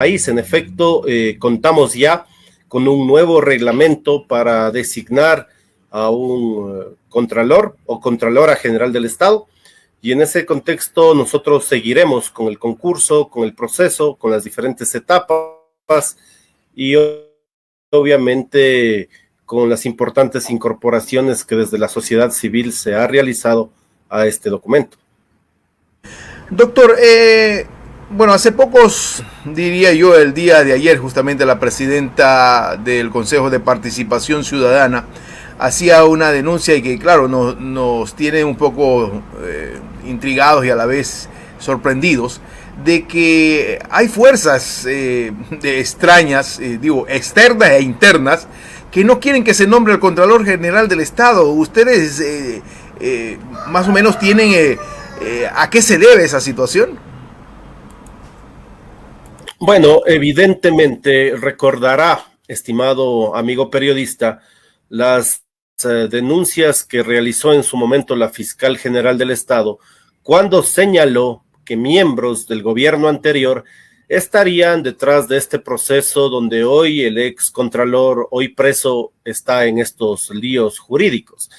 país. En efecto, contamos ya con un nuevo reglamento para designar a un contralor o contralora general del Estado, y en ese contexto nosotros seguiremos con el concurso, con el proceso, con las diferentes etapas y obviamente con las importantes incorporaciones que desde la sociedad civil se ha realizado a este documento. Doctor, bueno, hace pocos, diría yo, el día de ayer, justamente la presidenta del Consejo de Participación Ciudadana hacía una denuncia y que, claro, nos tiene un poco intrigados y a la vez sorprendidos de que hay fuerzas extrañas, externas e internas, que no quieren que se nombre el Contralor General del Estado. Ustedes más o menos tienen ¿a qué se debe esa situación? Bueno, evidentemente recordará, estimado amigo periodista, las denuncias que realizó en su momento la fiscal general del Estado cuando señaló que miembros del gobierno anterior estarían detrás de este proceso donde hoy el ex contralor, hoy preso, está en estos líos jurídicos.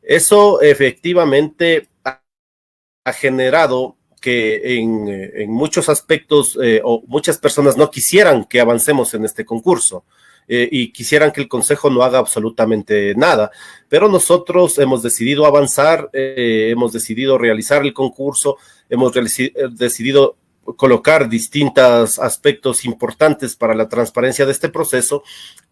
Eso efectivamente ha generado que en muchos aspectos o muchas personas no quisieran que avancemos en este concurso y quisieran que el Consejo no haga absolutamente nada, pero nosotros hemos decidido avanzar, hemos decidido realizar el concurso, hemos decidido colocar distintos aspectos importantes para la transparencia de este proceso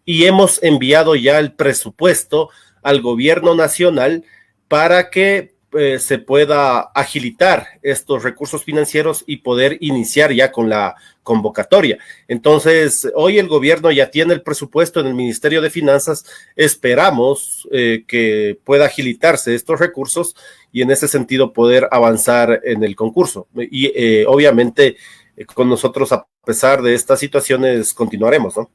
y hemos enviado ya el presupuesto al gobierno nacional para que se pueda agilitar estos recursos financieros y poder iniciar ya con la convocatoria. Entonces, hoy el gobierno ya tiene el presupuesto en el Ministerio de Finanzas, esperamos que pueda agilitarse estos recursos y en ese sentido poder avanzar en el concurso. Y obviamente con nosotros, a pesar de estas situaciones, continuaremos, ¿no?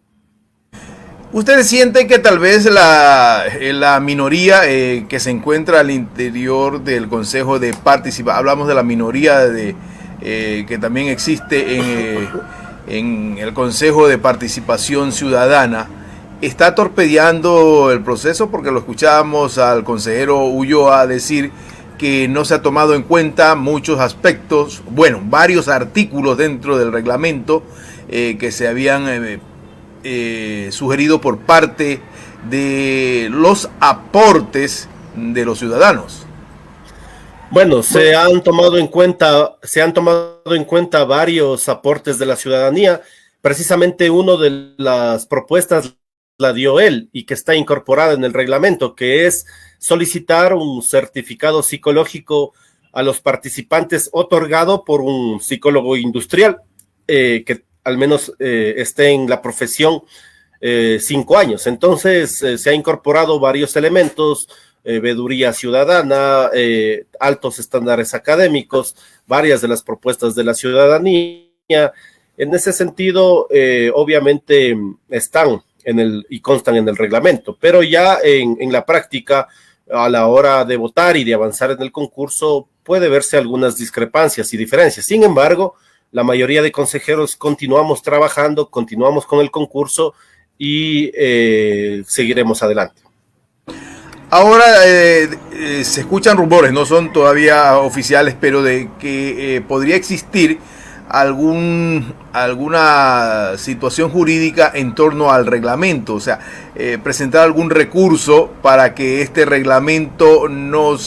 ¿Ustedes sienten que tal vez la minoría que se encuentra al interior del Consejo de Participación, hablamos de la minoría que también existe en el Consejo de Participación Ciudadana, está torpedeando el proceso? Porque lo escuchábamos al consejero Ulloa decir que no se ha tomado en cuenta muchos aspectos, bueno, varios artículos dentro del reglamento que se habían sugerido por parte de los aportes de los ciudadanos. Bueno, se han tomado en cuenta varios aportes de la ciudadanía. Precisamente una de las propuestas la dio él y que está incorporada en el reglamento, que es solicitar un certificado psicológico a los participantes otorgado por un psicólogo industrial que al menos esté en la profesión 5 años. Entonces se ha incorporado varios elementos, veeduría ciudadana, altos estándares académicos, varias de las propuestas de la ciudadanía. En ese sentido, obviamente están y constan en el reglamento, pero ya en la práctica, a la hora de votar y de avanzar en el concurso, puede verse algunas discrepancias y diferencias. Sin embargo, la mayoría de consejeros continuamos trabajando, continuamos con el concurso y seguiremos adelante. Ahora se escuchan rumores, no son todavía oficiales, pero de que podría existir alguna situación jurídica en torno al reglamento, o sea, presentar algún recurso para que este reglamento no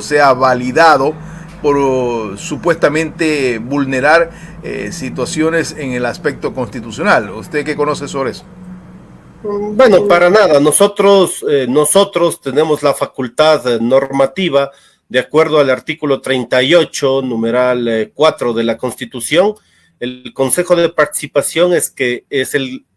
sea validado por supuestamente vulnerar situaciones en el aspecto constitucional. ¿Usted qué conoce sobre eso? Bueno, para nada. Nosotros tenemos la facultad normativa, de acuerdo al artículo 38, numeral 4 de la Constitución. El Consejo de Participación es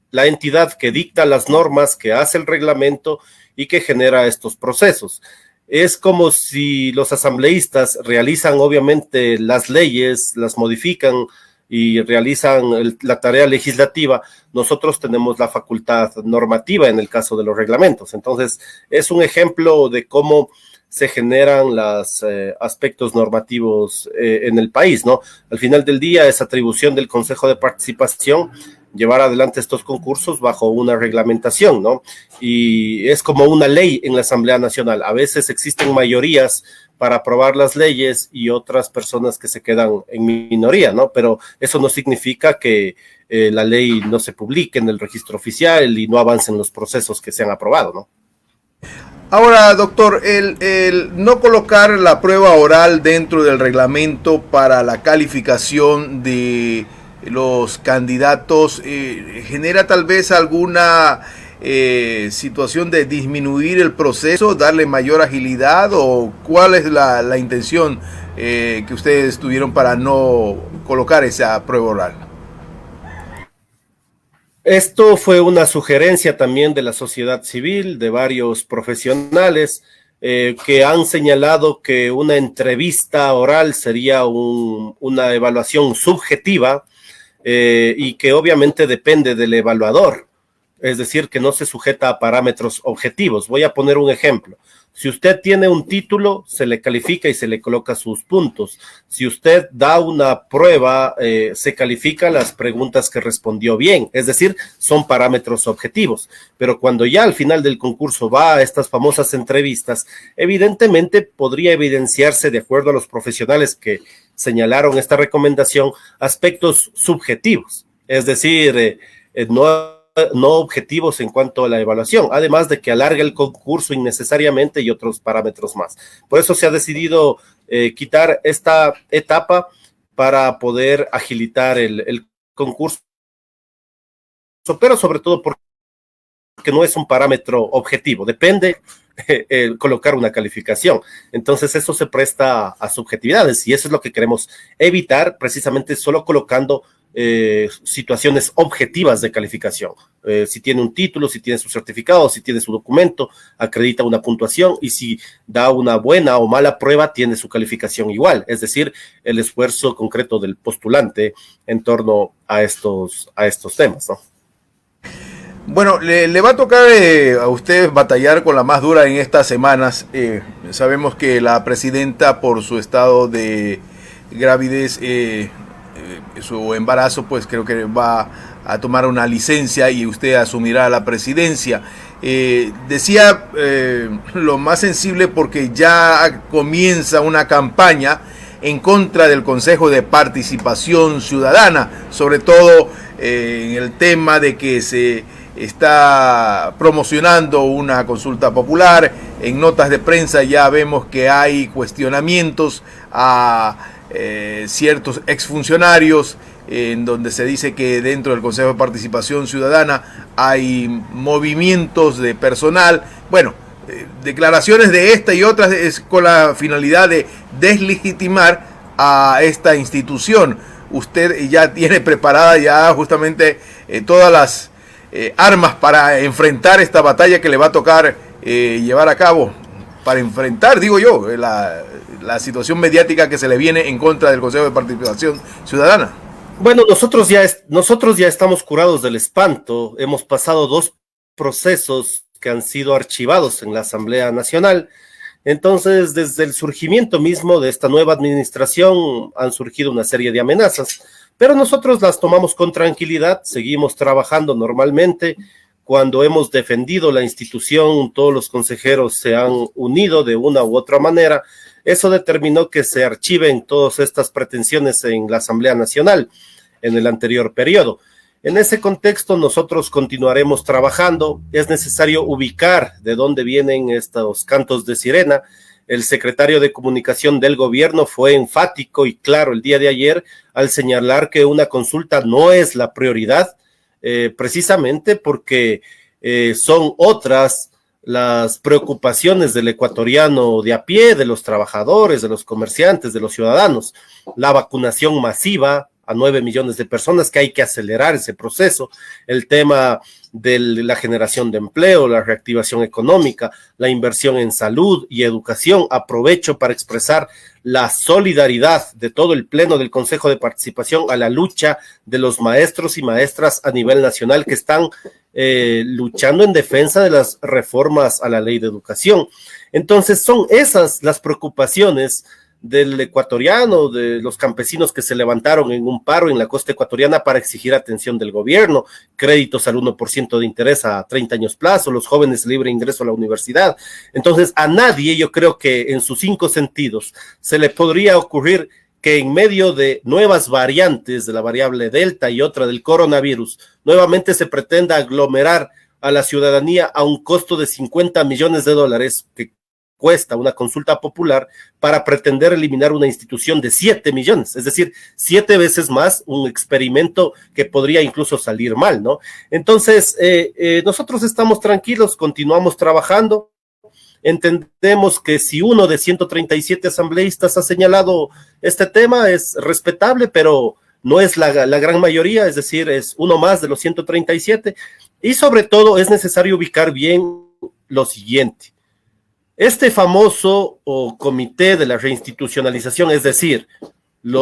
la entidad que dicta las normas, que hace el reglamento y que genera estos procesos. Es como si los asambleístas realizan obviamente las leyes, las modifican y realizan la tarea legislativa. Nosotros tenemos la facultad normativa en el caso de los reglamentos. Entonces, es un ejemplo de cómo se generan los aspectos normativos en el país, ¿no? Al final del día es atribución del Consejo de Participación llevar adelante estos concursos bajo una reglamentación, ¿no? Y es como una ley en la Asamblea Nacional. A veces existen mayorías para aprobar las leyes y otras personas que se quedan en minoría, ¿no? Pero eso no significa que la ley no se publique en el registro oficial y no avancen los procesos que se han aprobado, ¿no? Ahora, doctor, el no colocar la prueba oral dentro del reglamento para la calificación de los candidatos genera tal vez alguna situación de disminuir el proceso, darle mayor agilidad, o cuál es la intención que ustedes tuvieron para no colocar esa prueba oral. Esto fue una sugerencia también de la sociedad civil, de varios profesionales que han señalado que una entrevista oral sería una evaluación subjetiva y que obviamente depende del evaluador, es decir, que no se sujeta a parámetros objetivos. Voy a poner un ejemplo. Si usted tiene un título, se le califica y se le coloca sus puntos. Si usted da una prueba, se califica las preguntas que respondió bien. Es decir, son parámetros objetivos. Pero cuando ya al final del concurso va a estas famosas entrevistas, evidentemente podría evidenciarse, de acuerdo a los profesionales que señalaron esta recomendación, aspectos subjetivos. Es decir, no objetivos en cuanto a la evaluación, además de que alarga el concurso innecesariamente y otros parámetros más. Por eso se ha decidido quitar esta etapa para poder agilitar el concurso, pero sobre todo porque no es un parámetro objetivo, depende colocar una calificación. Entonces eso se presta a subjetividades y eso es lo que queremos evitar, precisamente solo colocando situaciones objetivas de calificación. Si tiene un título, si tiene su certificado, si tiene su documento, acredita una puntuación, y si da una buena o mala prueba, tiene su calificación igual, es decir, el esfuerzo concreto del postulante en torno a estos temas, ¿no? Bueno, le va a tocar a usted batallar con la más dura en estas semanas. Sabemos que la presidenta, por su estado de gravidez, su embarazo, pues creo que va a tomar una licencia y usted asumirá la presidencia. Decía lo más sensible porque ya comienza una campaña en contra del Consejo de Participación Ciudadana, sobre todo en el tema de que se está promocionando una consulta popular. En notas de prensa ya vemos que hay cuestionamientos a ciertos exfuncionarios, en donde se dice que dentro del Consejo de Participación Ciudadana hay movimientos de personal. Bueno, declaraciones de esta y otras es con la finalidad de deslegitimar a esta institución. Usted ya tiene preparada ya justamente todas las armas para enfrentar esta batalla que le va a tocar llevar a cabo, para enfrentar, digo yo, la situación mediática que se le viene en contra del Consejo de Participación Ciudadana. Bueno, nosotros ya estamos curados del espanto. Hemos pasado 2 procesos que han sido archivados en la Asamblea Nacional. Entonces, desde el surgimiento mismo de esta nueva administración han surgido una serie de amenazas, pero nosotros las tomamos con tranquilidad, seguimos trabajando normalmente. Cuando hemos defendido la institución, todos los consejeros se han unido de una u otra manera. Eso determinó que se archiven todas estas pretensiones en la Asamblea Nacional en el anterior periodo. En ese contexto, nosotros continuaremos trabajando. Es necesario ubicar de dónde vienen estos cantos de sirena. El secretario de Comunicación del gobierno fue enfático y claro el día de ayer al señalar que una consulta no es la prioridad, precisamente porque son otras las preocupaciones del ecuatoriano de a pie, de los trabajadores, de los comerciantes, de los ciudadanos. La vacunación masiva a 9 millones de personas, que hay que acelerar ese proceso, el tema de la generación de empleo, la reactivación económica, la inversión en salud y educación. Aprovecho para expresar la solidaridad de todo el Pleno del Consejo de Participación a la lucha de los maestros y maestras a nivel nacional que están luchando en defensa de las reformas a la ley de educación. Entonces son esas las preocupaciones del ecuatoriano, de los campesinos que se levantaron en un paro en la costa ecuatoriana para exigir atención del gobierno, créditos al 1% de interés a 30 años plazo, los jóvenes libre ingreso a la universidad. Entonces, a nadie, yo creo que en sus 5 sentidos, se le podría ocurrir que en medio de nuevas variantes de la variable Delta y otra del coronavirus, nuevamente se pretenda aglomerar a la ciudadanía a un costo de $50 millones que cuesta una consulta popular para pretender eliminar una institución de 7 millones, es decir, 7 veces más, un experimento que podría incluso salir mal, ¿no? Entonces, nosotros estamos tranquilos, continuamos trabajando, entendemos que si uno de 137 asambleístas ha señalado este tema, es respetable, pero no es la gran mayoría, es decir, es uno más de los 137, y sobre todo es necesario ubicar bien lo siguiente. Este famoso comité de la reinstitucionalización, es decir,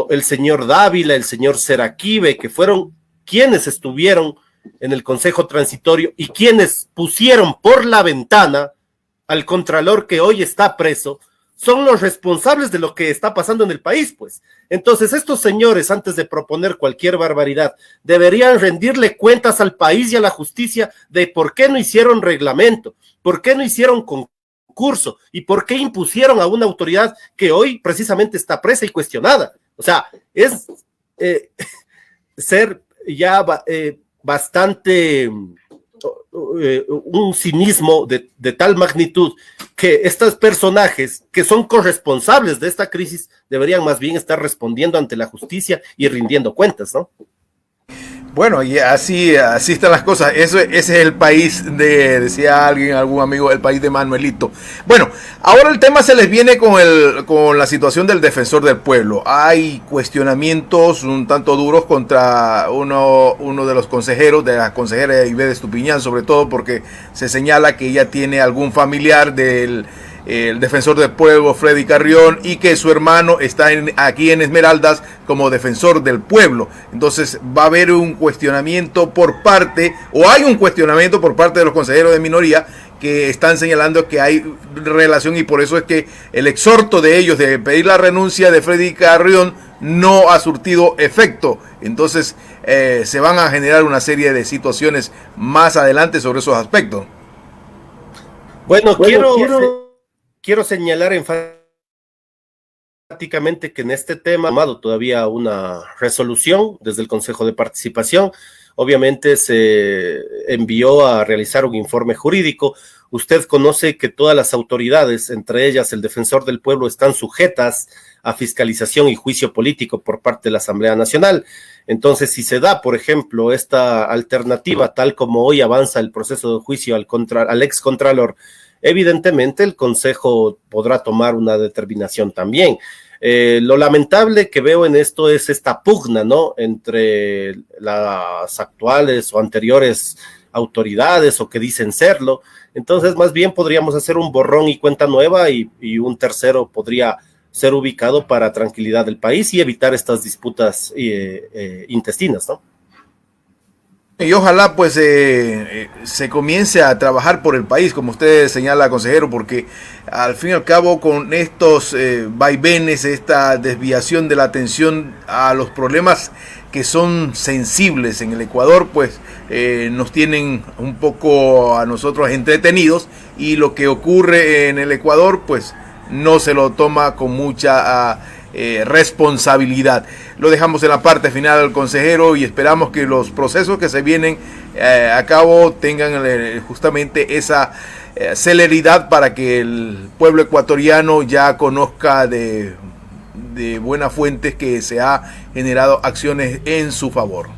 el señor Dávila, el señor Seraquibe, que fueron quienes estuvieron en el Consejo Transitorio y quienes pusieron por la ventana al contralor que hoy está preso, son los responsables de lo que está pasando en el país, pues. Entonces, estos señores, antes de proponer cualquier barbaridad, deberían rendirle cuentas al país y a la justicia de por qué no hicieron reglamento, por qué no hicieron concurso y por qué impusieron a una autoridad que hoy precisamente está presa y cuestionada. O sea, es ser ya bastante un cinismo de tal magnitud que estos personajes que son corresponsables de esta crisis deberían más bien estar respondiendo ante la justicia y rindiendo cuentas, ¿no? Bueno, y así están las cosas. Ese es el país decía alguien, algún amigo, el país de Manuelito. Bueno, ahora el tema se les viene con la situación del defensor del pueblo. Hay cuestionamientos un tanto duros contra uno de los consejeros, de la consejera Ivette Estupiñán, sobre todo porque se señala que ella tiene algún familiar del el defensor del pueblo, Freddy Carrión, y que su hermano está aquí en Esmeraldas como defensor del pueblo. Entonces va a haber un cuestionamiento hay un cuestionamiento por parte de los consejeros de minoría que están señalando que hay relación, y por eso es que el exhorto de ellos de pedir la renuncia de Freddy Carrión no ha surtido efecto. Entonces se van a generar una serie de situaciones más adelante sobre esos aspectos. Bueno, quiero señalar enfáticamente que en este tema ha tomado todavía una resolución desde el Consejo de Participación. Obviamente se envió a realizar un informe jurídico. Usted conoce que todas las autoridades, entre ellas el Defensor del Pueblo, están sujetas a fiscalización y juicio político por parte de la Asamblea Nacional. Entonces, si se da, por ejemplo, esta alternativa, tal como hoy avanza el proceso de juicio al excontralor, evidentemente el Consejo podrá tomar una determinación también. Lo lamentable que veo en esto es esta pugna, ¿no?, entre las actuales o anteriores autoridades o que dicen serlo. Entonces, más bien podríamos hacer un borrón y cuenta nueva y un tercero podría ser ubicado para tranquilidad del país y evitar estas disputas intestinas, ¿no? Y ojalá pues se comience a trabajar por el país, como usted señala, consejero, porque al fin y al cabo con estos vaivenes, esta desviación de la atención a los problemas que son sensibles en el Ecuador, pues nos tienen un poco a nosotros entretenidos, y lo que ocurre en el Ecuador pues no se lo toma con mucha responsabilidad. Lo dejamos en la parte final del consejero y esperamos que los procesos que se vienen a cabo tengan justamente esa celeridad para que el pueblo ecuatoriano ya conozca de buenas fuentes que se ha generado acciones en su favor.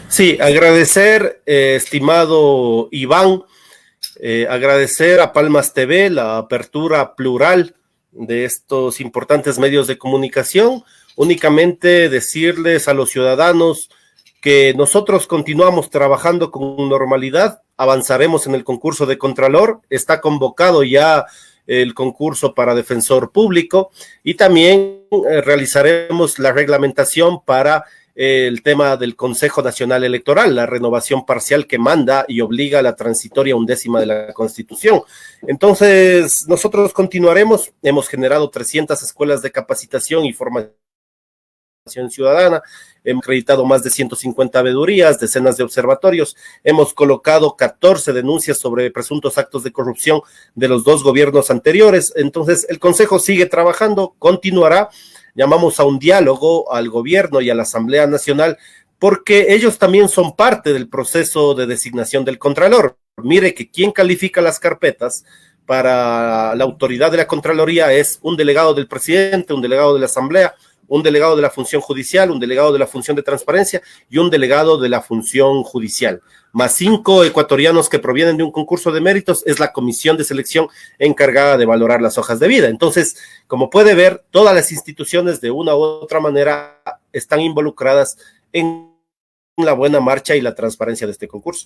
Sí, agradecer, estimado Iván, agradecer a Palmas TV la apertura plural de estos importantes medios de comunicación. Únicamente decirles a los ciudadanos que nosotros continuamos trabajando con normalidad, avanzaremos en el concurso de Contralor, está convocado ya el concurso para defensor público y también realizaremos la reglamentación para el tema del Consejo Nacional Electoral, la renovación parcial que manda y obliga a la transitoria 1ª de la Constitución. Entonces, nosotros continuaremos, hemos generado 300 escuelas de capacitación y formación ciudadana, hemos acreditado más de 150 veedurías, decenas de observatorios, hemos colocado 14 denuncias sobre presuntos actos de corrupción de los 2 gobiernos anteriores. Entonces, el Consejo sigue trabajando, continuará. Llamamos a un diálogo al gobierno y a la Asamblea Nacional porque ellos también son parte del proceso de designación del Contralor. Mire que quien califica las carpetas para la autoridad de la Contraloría es un delegado del presidente, un delegado de la Asamblea, un delegado de la función judicial, un delegado de la función de transparencia y un delegado de la función judicial, más 5 ecuatorianos que provienen de un concurso de méritos. Es la comisión de selección encargada de valorar las hojas de vida. Entonces, como puede ver, todas las instituciones de una u otra manera están involucradas en la buena marcha y la transparencia de este concurso.